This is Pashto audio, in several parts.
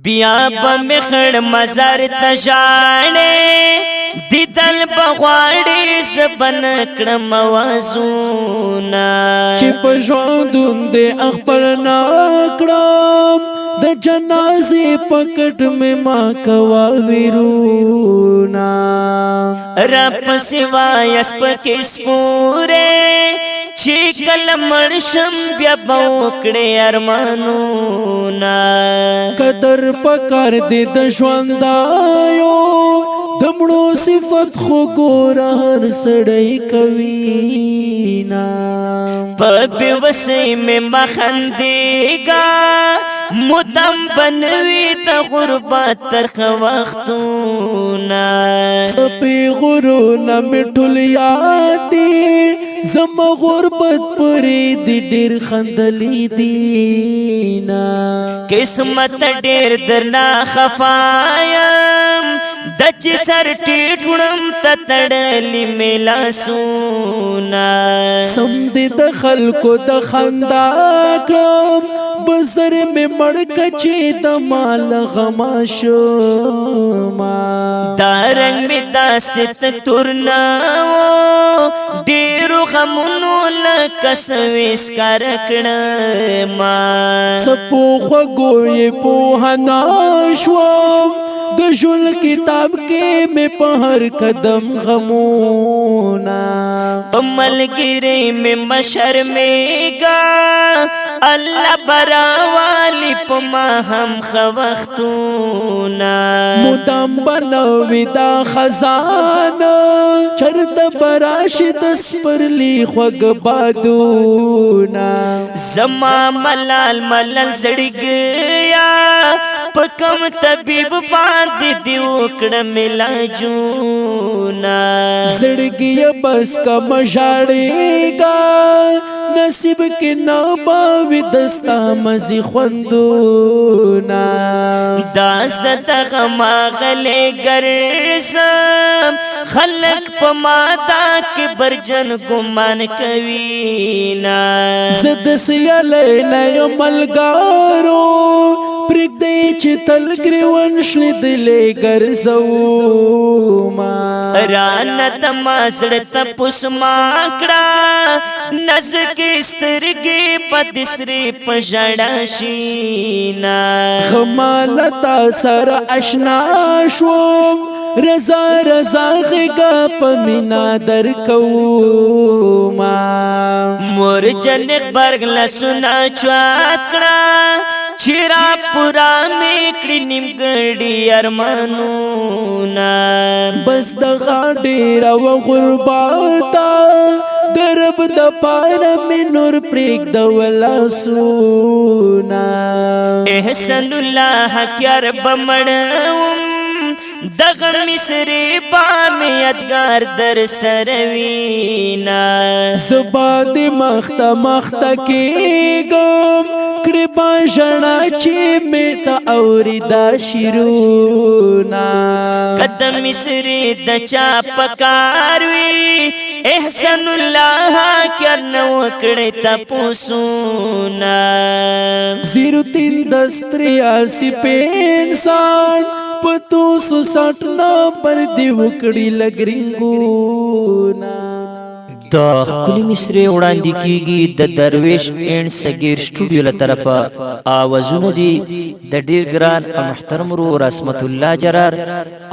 بیا بمخړ مزار تشاړې دیدل بغواړي زبن کړم وازونا چې په ژوندون دې خپل ناکړم د جنازې پکټ مې ما کوا ویرونا را پسې وایس پکې سپوره چې کله مرشم بیا بوکړې ارمانونا قدر پکار دې د ژوندایو دمړو صفت خو ګور هر سړی کوي نا په بېوسۍ مې مخندېږه مدام بنوي د غربت ترخه وختونه سپي غرونه مې ټول یاد دي زما غربت پرې دي ډېر خندلي دي نا قسمت ډېر درنا خفایم د چې سر ټیټ وړم ته تړلي مې لاسونه سم دې د خلکو د خندا کړم بسر مې مړ کچې د مال غما شوما دا رنګ مې داسې تور نه و ډېرو غمونو لکه سویس کار کړمه سپو خوږو یې پوهه نه شوم د ژوند کتاب کې مې په هر قدم غمونا په ملګري مې مشرمېږه الله براوالی په ما هم ښه وختونه مدام بنوي دا خزانه چرته براشي د سپرلي خوږ بادونه زما ملال ملال زړګیا په کوم طبيب باندې دی وکړم علاجونه زړګیا بس کم ژړېږه نصیب کې نه باوي دستا مزي خوندونه دا صدقه ما غلې ګرځم خلق په ماتا کې برجن ګمان کوي نا زد سیاله نه یو ملګرو پرګ دې چې تل ګریوان شل دلې ګرځو ما رانه تماسړ تپوس ماکړه نزکې سترګې پدسري پژړا شینا خمالتا سر آشنا شوم رضا رضا غږه پمینا در کوما مور جنک برګ لسنا چواکړه چیرا پورا میکړي نیمګړي ارمانونا بس د غاډې را و غرباتا درب د پاره مې نور پرېږ د ولاسونا احسن الله کار بمړم دغه مصری پام یادګار در سروینا زبا دې مخته مخته کېږم کړې پاژړه چې مې ته اورېدا شیرونا قدم مصری د چا پکار وي احسن الله کرنه وکړې تپوسونه 03 دستریاسي په انسان پتو سو سټنا پر دی وکړي لګرینګونا دا خپل مصری وړاندې کیږي د درویش اینڈ صغیر سټوډیو له طرفه اوازونه دي د ډیر ګران او محترم رو رحمت الله جرار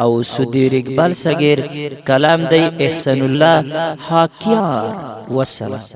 او سدیر اقبال صغیر کلام دی احسان الله حاکیار والسلام